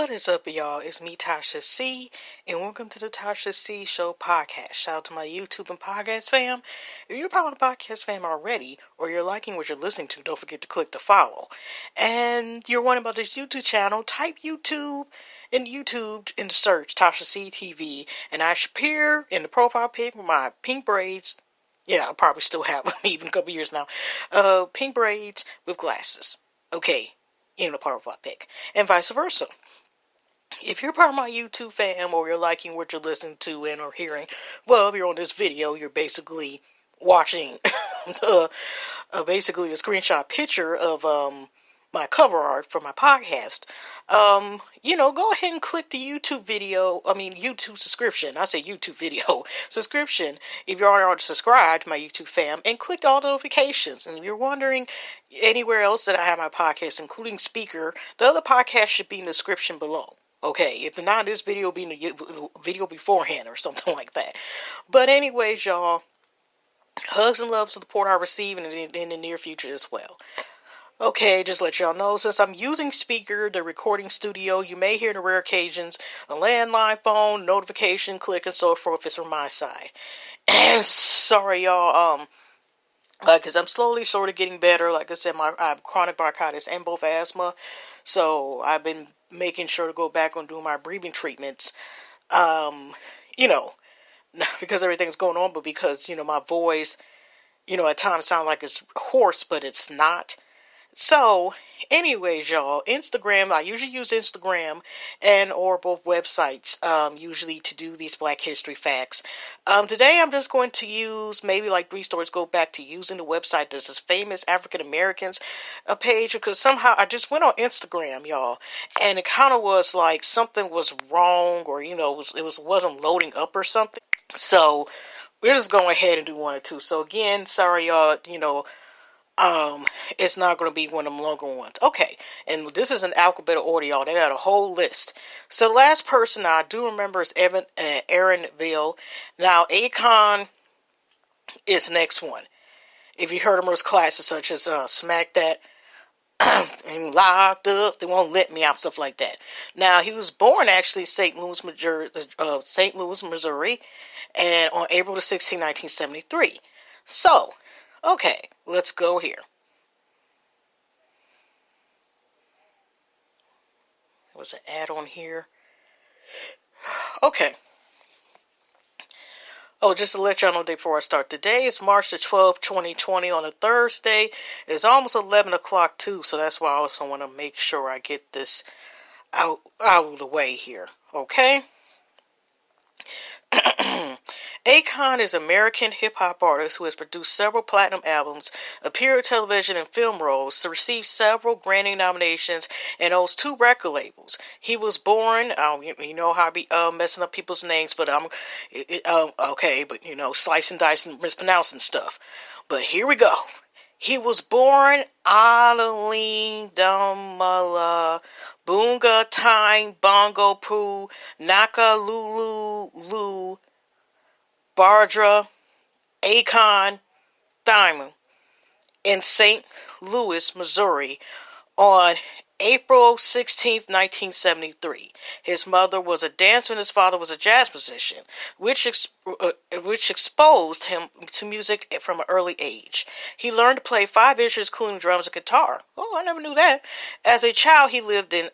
What is up, y'all? It's me, Tasha C, and welcome to the Tasha C Show podcast. Shout out to my YouTube and podcast fam. If you're part of the podcast fam already, or you're liking what you're listening to, don't forget to click the follow. And you're wondering about this YouTube channel, type YouTube in the search, Tasha C TV, and I appear in the profile pic with my pink braids. Yeah, I probably still have them, even a couple years now. Pink braids with glasses. Okay, in the profile pic. And vice versa. If you're part of my YouTube fam or you're liking what you're listening to and or hearing, well, if you're on this video, you're basically watching basically a screenshot picture of my cover art for my podcast. Go ahead and click the YouTube subscription. I say YouTube video subscription if you're already subscribed to my YouTube fam, and click all the notifications. And if you're wondering anywhere else that I have my podcast, including Speaker, the other podcast should be in the description below. Okay, if not, this video will be in the video beforehand or something like that. But anyways, y'all, hugs and loves to the support I receive in the near future as well. Okay, just let y'all know, since I'm using Speaker, the recording studio, you may hear, in rare occasions, a landline phone, notification, click, and so forth. It's from my side. And sorry, y'all, because I'm slowly sort of getting better. Like I said, I have chronic bronchitis and both asthma, so I've been making sure to go back on doing my breathing treatments, not because everything's going on, but because, my voice, at times sounds like it's hoarse, but it's not. So, anyways, y'all, Instagram, I usually use Instagram and or both websites, usually to do these Black History facts. Today I'm just going to use, maybe like 3 stories, go back to using the website. This is Famous African Americans page, because somehow I just went on Instagram, y'all, and it kind of was like something was wrong, or, it wasn't loading up or something. So, we're just going ahead and do 1 or 2. So again, sorry, y'all, it's not going to be one of them longer ones. Okay, and this is an alphabetical order, y'all. They got a whole list. So the last person I do remember is Aaron Ville. Now, Akon is the next one. If you heard him in his classes, such as Smack That, and Locked Up, They Won't Let Me Out, stuff like that. Now, he was born actually in St. Louis, Missouri, and on April the 16th, 1973. So, okay, let's go here. There was an ad on here. Okay. Oh, just to let y'all know before I start. Today is March the 12th, 2020 on a Thursday. It's almost 11 o'clock too, so that's why I also want to make sure I get this out of the way here. Okay? Akon is an American hip-hop artist who has produced several platinum albums, appeared on television and film roles, received several Grammy nominations, and owns 2 record labels. He was born, you know how I be messing up people's names, but slice and dice and mispronouncing stuff. But here we go. He was born Adeline Damala Bunga Time Bongo Poo Naka Lulu Bardra Akon Diamond in St. Louis, Missouri on April 16th, 1973. His mother was a dancer and his father was a jazz musician, which exposed him to music from an early age. He learned to play 5 instruments, including drums and guitar. Oh, I never knew that. As a child, he lived in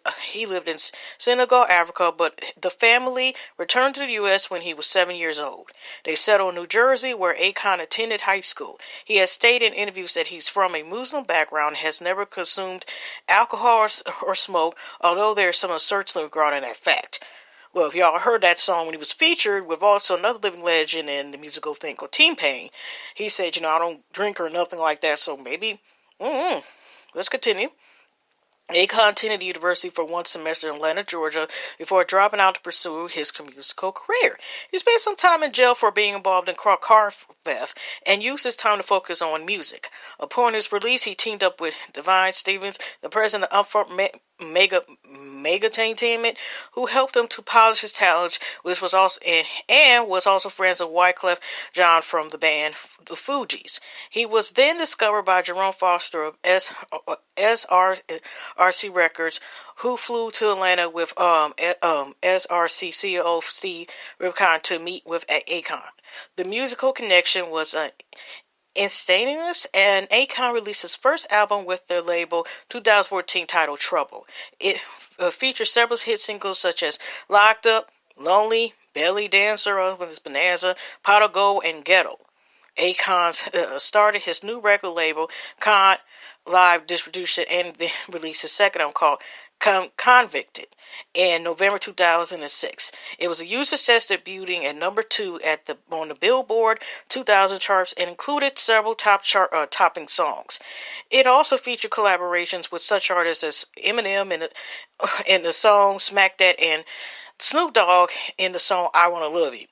Senegal, Africa, but the family returned to the U.S. when he was 7 years old. They settled in New Jersey, where Akon attended high school. He has stated in interviews that he's from a Muslim background and has never consumed alcohol or smoke, although there's some uncertainty regarding that fact. Well, if y'all heard that song when he was featured with also another living legend in the musical thing called T-Pain, he said, I don't drink or nothing like that, so maybe, let's continue. Akon attended the university for 1 semester in Atlanta, Georgia, before dropping out to pursue his musical career. He spent some time in jail for being involved in car theft and used his time to focus on music. Upon his release, he teamed up with Divine Stevens, the president of Upfront Entertainment, who helped him to polish his talents, which was also and was also friends of Wyclef Jean from the band the Fugees. He was then discovered by Jerome Foster of SRC Records, who flew to Atlanta with SRC CEO Steve Ripcon to meet with Akon. The musical connection was instantaneous, and Akon released his first album with the label 2014 titled Trouble. It features several hit singles such as Locked Up, Lonely, Belly Dancer with his Bonanza, Pot of Gold, and Ghetto. Akon started his new record label, Con Live Distribution, and then released his second album called Convicted in November 2006. It was a huge success, debuting at number 2 on the Billboard 2000 charts and included several topping songs. It also featured collaborations with such artists as Eminem in the song Smack That and Snoop Dogg in the song I Wanna Love You.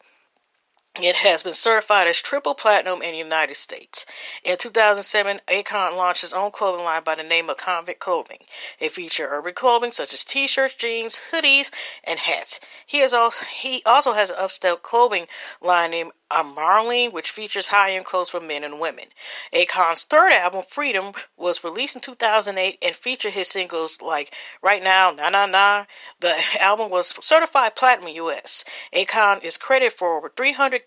It has been certified as triple platinum in the United States. In 2007, Akon launched his own clothing line by the name of Convict Clothing. It features urban clothing such as t-shirts, jeans, hoodies, and hats. He also has an upscale clothing line named Marlene, which features high-end clothes for men and women. Akon's third album, Freedom, was released in 2008 and featured his singles like Right Now, Na Na Na. The album was certified platinum U.S. Akon is credited for over 300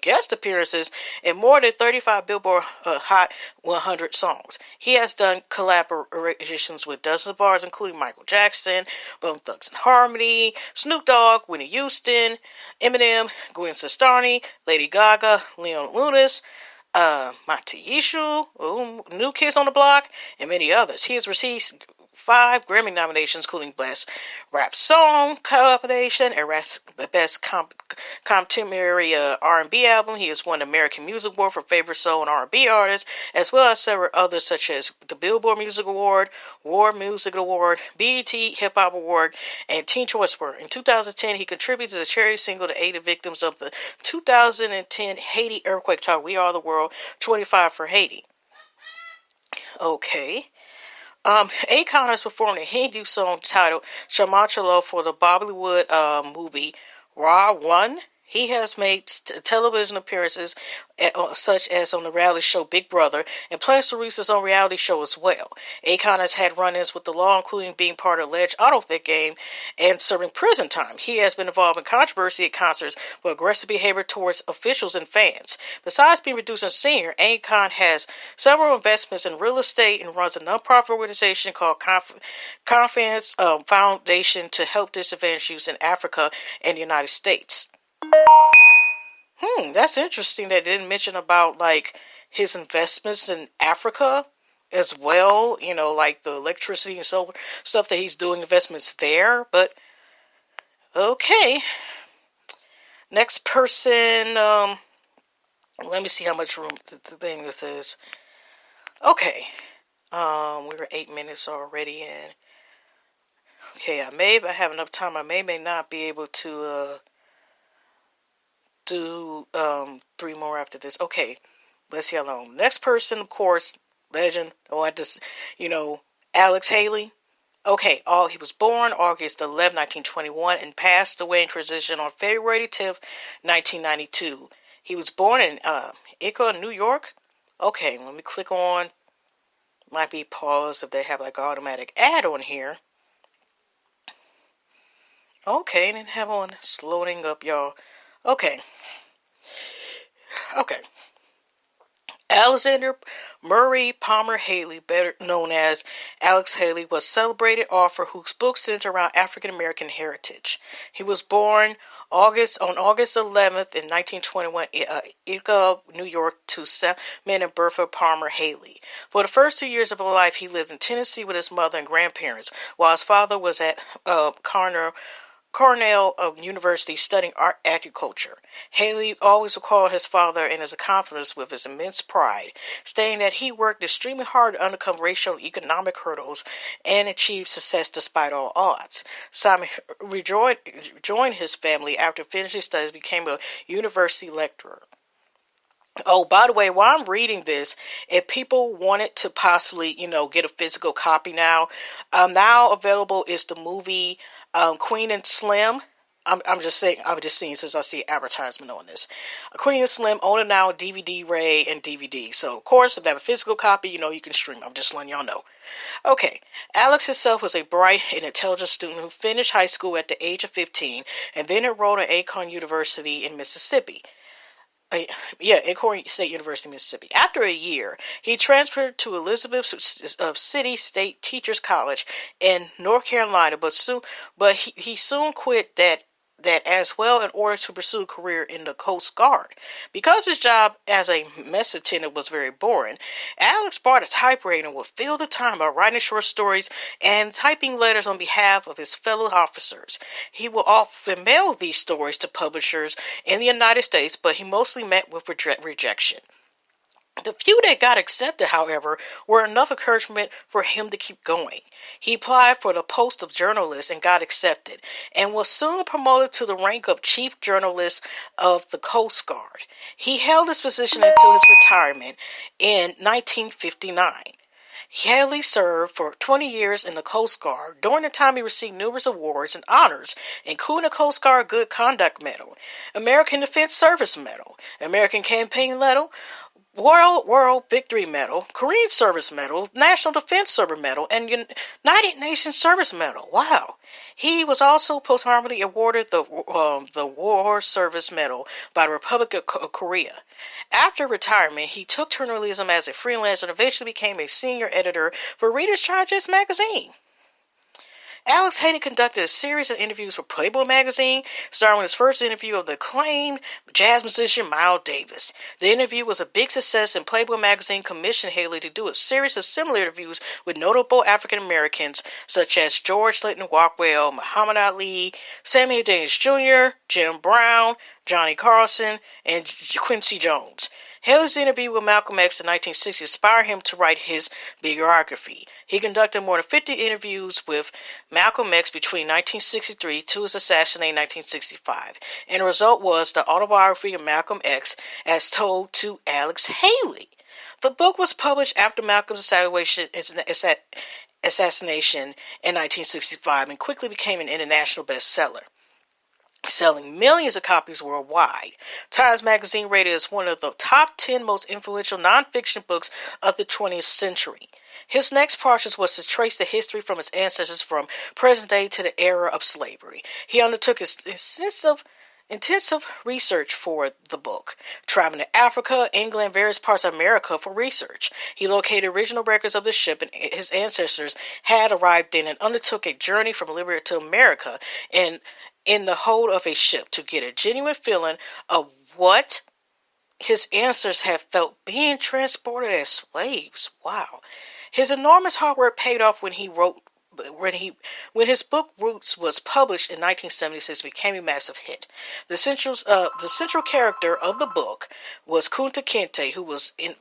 guest appearances and more than 35 Billboard Hot 100 songs. He has done collaborations with dozens of artists, including Michael Jackson, Bone Thugs and Harmony, Snoop Dogg, Whitney Houston, Eminem, Gwen Stefani, Lady Gaga, Leon Lunas, Matiishu, New Kids on the Block, and many others. He has received 5 Grammy nominations, including Best Rap Song Compilation and Best Contemporary R&B Album. He has won the American Music Award for Favorite Soul and R&B Artist, as well as several others such as the Billboard Music Award, War Music Award, BET Hip Hop Award, and Teen Choice Award. In 2010, he contributed to the charity single to aid the victims of the 2010 Haiti earthquake titled We Are the World, 25 for Haiti. Okay. Akon has performed a Hindu song titled Shamachalo for the Bollywood movie Raw 1. He has made television appearances such as on the reality show Big Brother and plans to release his own reality show as well. Akon has had run-ins with the law, including being part of alleged auto theft game and serving prison time. He has been involved in controversy at concerts for aggressive behavior towards officials and fans. Besides being produced and singer, Akon has several investments in real estate and runs a nonprofit organization called Confidence Foundation to help disadvantaged youth in Africa and the United States. That's interesting that they didn't mention about like his investments in Africa as well, like the electricity and solar stuff that he's doing investments there, but okay. Next person, let me see how much room the thing this is. Okay. We're 8 minutes already in. Okay, if I have enough time, I may not be able to do 3 more after this. Okay, let's see how long. Next person, of course, legend. Alex Haley. Okay, he was born August 11, 1921, and passed away in transition on February 10th, 1992. He was born in Ithaca, New York. Okay, let me click on. Might be pause if they have like automatic ad on here. Okay, didn't have on. It's loading up, y'all. Okay. Alexander Murray Palmer Haley, better known as Alex Haley, was a celebrated author whose books center around African American heritage. He was born on August 11th in 1921 in Ithaca, New York, to Simon and Bertha Palmer Haley. For the first 2 years of his life, he lived in Tennessee with his mother and grandparents, while his father was at Cornell University studying agriculture. Haley always recalled his father and his accomplishments with his immense pride, stating that he worked extremely hard to overcome racial and economic hurdles and achieved success despite all odds. Simon rejoined his family after finishing studies, became a university lecturer. Oh, by the way, while I'm reading this, if people wanted to possibly, get a physical copy now available is the movie Queen and Slim. I'm just saying, I'm just seeing since I see advertisement on this. Queen and Slim own it now, DVD, Ray, and DVD. So, of course, if they have a physical copy, you can stream. I'm just letting y'all know. Okay, Alex himself was a bright and intelligent student who finished high school at the age of 15 and then enrolled at Akron University in Mississippi. Acorn State University, Mississippi. After a year, he transferred to Elizabeth City State Teachers College in North Carolina, but he soon quit that as well in order to pursue a career in the Coast Guard. Because his job as a mess attendant was very boring, Alex bought a typewriter and would fill the time by writing short stories and typing letters on behalf of his fellow officers. He would often mail these stories to publishers in the United States, but he mostly met with rejection. The few that got accepted, however, were enough encouragement for him to keep going. He applied for the post of journalist and got accepted, and was soon promoted to the rank of chief journalist of the Coast Guard. He held this position until his retirement in 1959. Haley served for 20 years in the Coast Guard. During the time, he received numerous awards and honors, including the Coast Guard Good Conduct Medal, American Defense Service Medal, American Campaign Medal, World Victory Medal, Korean Service Medal, National Defense Service Medal, and United Nations Service Medal. Wow. He was also posthumously awarded the War Service Medal by the Republic of Korea. After retirement, he took journalism as a freelancer and eventually became a senior editor for Reader's Digest magazine. Alex Haley conducted a series of interviews for Playboy magazine, starring with his first interview of the acclaimed jazz musician Miles Davis. The interview was a big success, and Playboy magazine commissioned Haley to do a series of similar interviews with notable African Americans such as George Linton Rockwell, Muhammad Ali, Sammy Davis Jr., Jim Brown, Johnny Carson, and Quincy Jones. Haley's interview with Malcolm X in 1960 inspired him to write his biography. He conducted more than 50 interviews with Malcolm X between 1963 to his assassination in 1965, and the result was the autobiography of Malcolm X as told to Alex Haley. The book was published after Malcolm's assassination in 1965 and quickly became an international bestseller, selling millions of copies worldwide. Times Magazine rated it as one of the top 10 most influential nonfiction books of the 20th century. His next project was to trace the history from his ancestors from present day to the era of slavery. He undertook intensive research for the book, traveling to Africa, England, and various parts of America for research. He located original records of the ship and his ancestors had arrived in and undertook a journey from Liberia to America and in the hold of a ship to get a genuine feeling of what his ancestors had felt being transported as slaves. Wow. His enormous hard work paid off when his book Roots was published in 1976, became a massive hit. The central character of the book was Kunta Kinte, who was in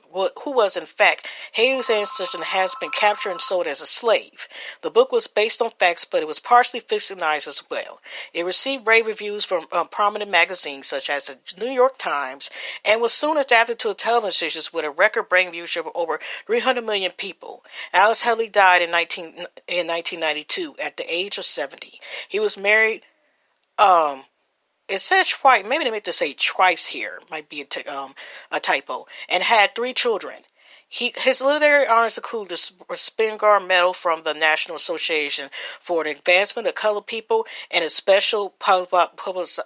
fact Haley's ancestor and has been captured and sold as a slave. The book was based on facts, but it was partially fictionalized as well. It received rave reviews from prominent magazines such as the New York Times, and was soon adapted to a television series with a record-breaking viewership of over 300 million people. Alex Haley died in 1992 at the age of 70. He was married, it says twice, maybe they meant to say twice here, might be a typo, and had 3 children. His literary honors include the Spingarn Medal from the National Association for the Advancement of Colored People and a special publicized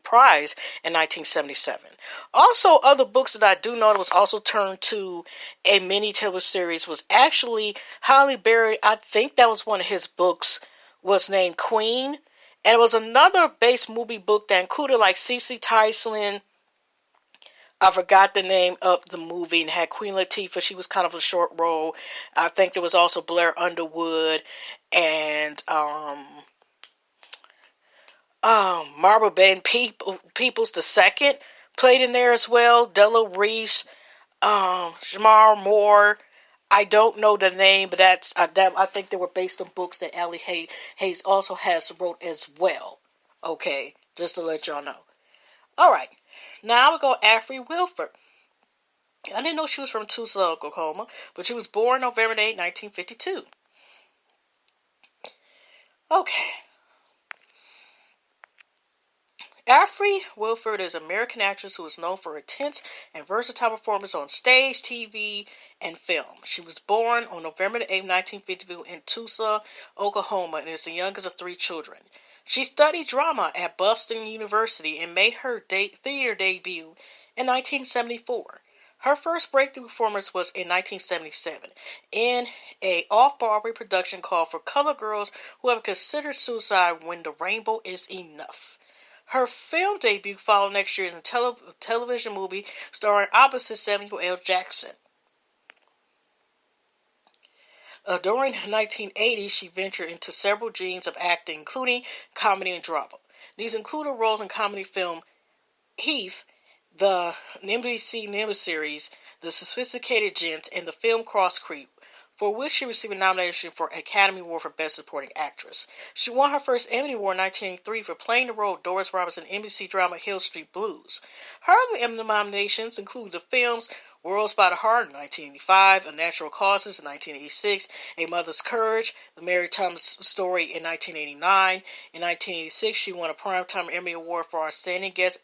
prize in 1977. Also, other books that I do know that was also turned to a mini television series was actually Halle Berry. I think that was one of his books, was named Queen. And it was another base movie book that included like Cece Tyson. I forgot the name of the movie, and had Queen Latifah. She was kind of a short role. I think there was also Blair Underwood and Marble Ben Peoples II played in there as well. Della Reese, Jamar Moore. I don't know the name, but I think they were based on books that Allie Hayes also has wrote as well. Okay, just to let y'all know. All right. Now we go Afrey Wilford. I didn't know she was from Tulsa, Oklahoma, but she was born November 8, 1952. Okay. Afrey Wilford is an American actress who is known for her intense and versatile performance on stage, TV, and film. She was born on November 8, 1952 in Tulsa, Oklahoma, and is the youngest of three children. She studied drama at Boston University and made her theater debut in 1974. Her first breakthrough performance was in 1977 in a off-Broadway production called For Colored Girls Who Have Considered Suicide When the Rainbow Is Enough. Her film debut followed next year in a television movie starring opposite Samuel L. Jackson. During the 1980s, she ventured into several genres of acting, including comedy and drama. These included roles in comedy film Heath, the NBC miniseries The Sophisticated Gents, and the film Cross Creek, for which she received a nomination for Academy Award for Best Supporting Actress. She won her first Emmy Award in 1983 for playing the role of Doris Roberts in NBC drama Hill Street Blues. Her other Emmy nominations include the films Worlds by the Heart in 1985, A Natural Causes in 1986, A Mother's Courage, The Mary Thomas Story in 1989. In 1986, she won a Primetime Emmy Award for Outstanding Guest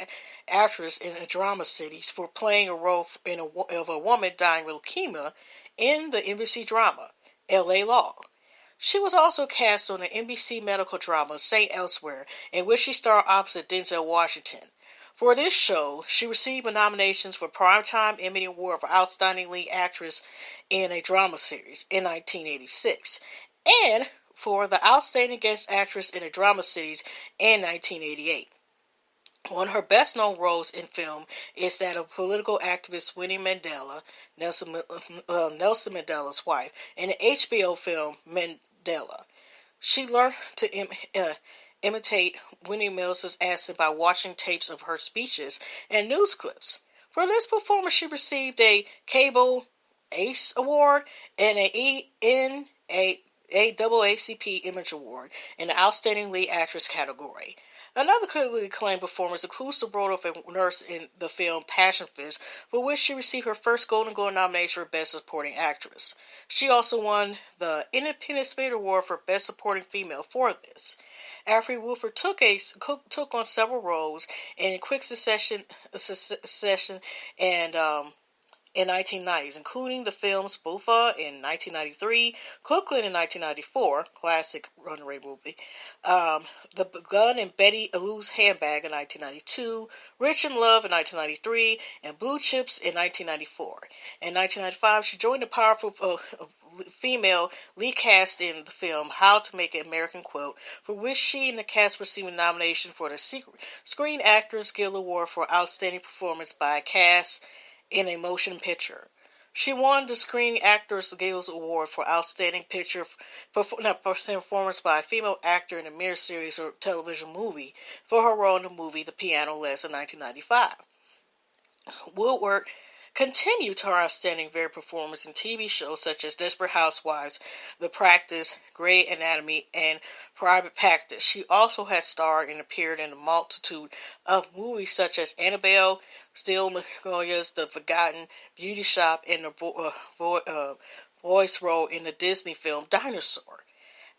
Actress in a Drama Series for playing a role of a woman dying of leukemia in the NBC drama L.A. Law. She was also cast on the NBC medical drama St. Elsewhere, in which she starred opposite Denzel Washington. For this show, she received nominations for Primetime Emmy Award for Outstanding Lead Actress in a Drama Series in 1986, and for the Outstanding Guest Actress in a Drama Series in 1988. One of her best-known roles in film is that of political activist Winnie Mandela, Nelson Mandela's wife, in the HBO film Mandela. She learned to imitate Winnie Mandela's accent by watching tapes of her speeches and news clips. For this performance, she received a Cable Ace Award and a AACP Image Award in the Outstanding Lead Actress category. Another critically acclaimed performance includes the role of a nurse in the film Passion Fist, for which she received her first Golden Globe nomination for Best Supporting Actress. She also won the Independent Spirit Award for Best Supporting Female for this. Afrey Wilford took on several roles in quick succession and in 1990s, including the films Buffa in 1993, Crooklyn in 1994, classic runaway movie, The Gun and Betty Lou's Handbag in 1992, Rich in Love in 1993, and Blue Chips in 1994. In 1995, she joined the powerful female lead cast in the film How to Make an American Quilt, for which she and the cast received a nomination for the Screen Actors Guild Award for Outstanding Performance by a Cast in a Motion Picture. She won the Screen Actors Guild Award for Outstanding Picture performance by a female actor in a mirror series or television movie for her role in the movie The Piano Lesson in 1995. Woodward continued her outstanding varied performance in TV shows such as Desperate Housewives, The Practice, Grey Anatomy, and Private Practice. She also has starred and appeared in a multitude of movies such as Annabelle, Steel Magnolias, The Forgotten, Beauty Shop, and the voice role in the Disney film Dinosaur.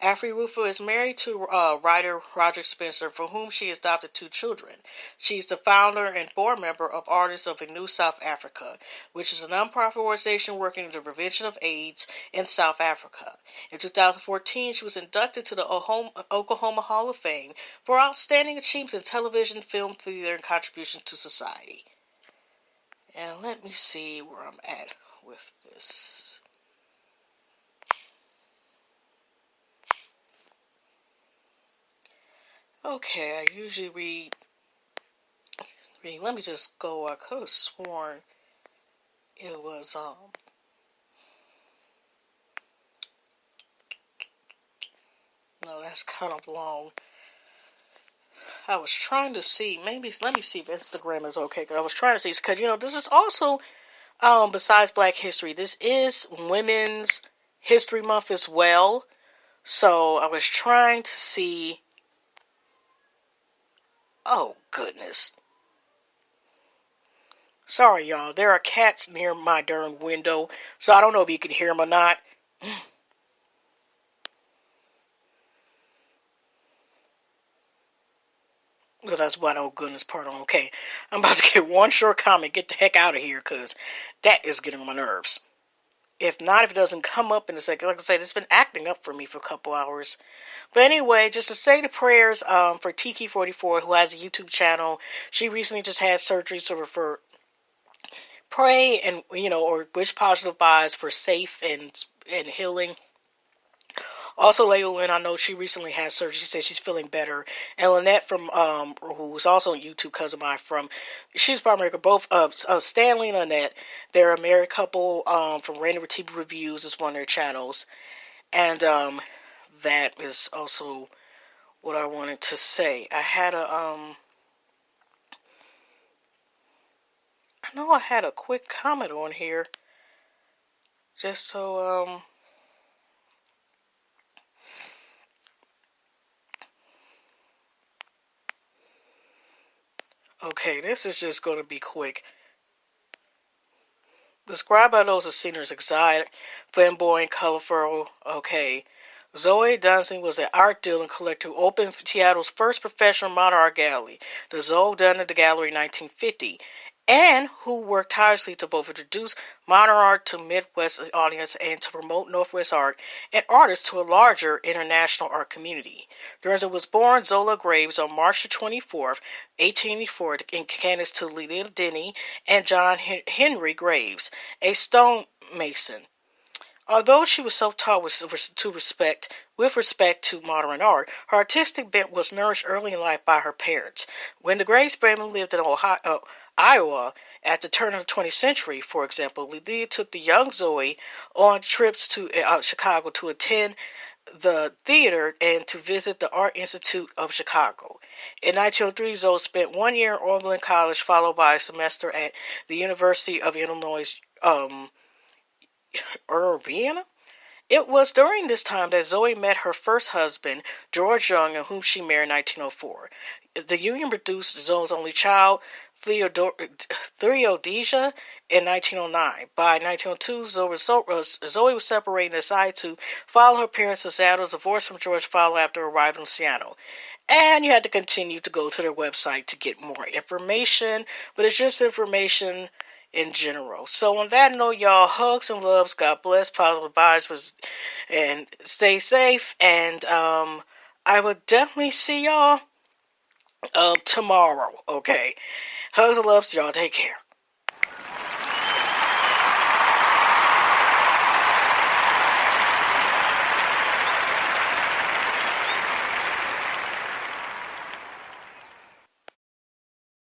Afrey Wilford is married to writer Roger Spencer, for whom she adopted two children. She is the founder and board member of Artists of a New South Africa, which is a nonprofit organization working in the prevention of AIDS in South Africa. In 2014, she was inducted to the Oklahoma Hall of Fame for outstanding achievements in television, film, theater, and contribution to society. And let me see where I'm at with this. Okay, I usually read. Let me just go. I could have sworn it was no, that's kind of long. I was trying to see. Maybe let me see if Instagram is okay. Cause I was trying to see because this is also besides Black History, this is Women's History Month as well. So I was trying to see. Oh, goodness. Sorry, y'all. There are cats near my darn window, so I don't know if you can hear them or not. So that's why no goodness, pardon. Okay, I'm about to get one short comment. Get the heck out of here, because that is getting on my nerves. If not, if it doesn't come up in a second, like I said, it's been acting up for me for a couple hours. But anyway, just to say the prayers for Tiki44, who has a YouTube channel. She recently just had surgery, so for pray and or wish positive vibes for safe and healing. Also, Layla Lynn, I know she recently had surgery. She said she's feeling better. And Lynette from who's also a YouTube cousin of mine she's from America. Both Stanley and Lynette, they're a married couple from Random TV Reviews is one of their channels. And that is also what I wanted to say. I know I had a quick comment on here. Just so okay, this is just going to be quick. Described by those who've seen her as exotic, flamboyant, colorful. Okay. Zoe Dunsany was an art dealer and collector who opened Seattle's first professional modern art gallery, the Zoe Dunn Gallery in 1950, and who worked tirelessly to both introduce modern art to Midwest audience and to promote Northwest art and artists to a larger international art community. Durenza was born Zola Graves on March 24th, 1884, in Kansas to Lillian Denny and John Henry Graves, a stonemason. Although she was self-taught with respect to modern art, her artistic bent was nourished early in life by her parents. When the Graves family lived in Iowa at the turn of the 20th century, for example, Lydia took the young Zoe on trips to Chicago to attend the theater and to visit the Art Institute of Chicago. In 1903, Zoe spent 1 year at Oberlin College, followed by a semester at the University of Illinois, Urbana. It was during this time that Zoe met her first husband, George Young, whom she married in 1904. The union produced Zoe's only child, Theodosia, in 1909. By 1902, Zoe was separated and decided to follow her parents to Seattle. Divorce from George followed after arriving in Seattle. And you had to continue to go to their website to get more information, but it's just information in general. So on that note, y'all, hugs and loves. God bless, positive vibes, and stay safe. And I will definitely see y'all tomorrow. Okay, hugs and loves, y'all. Take care.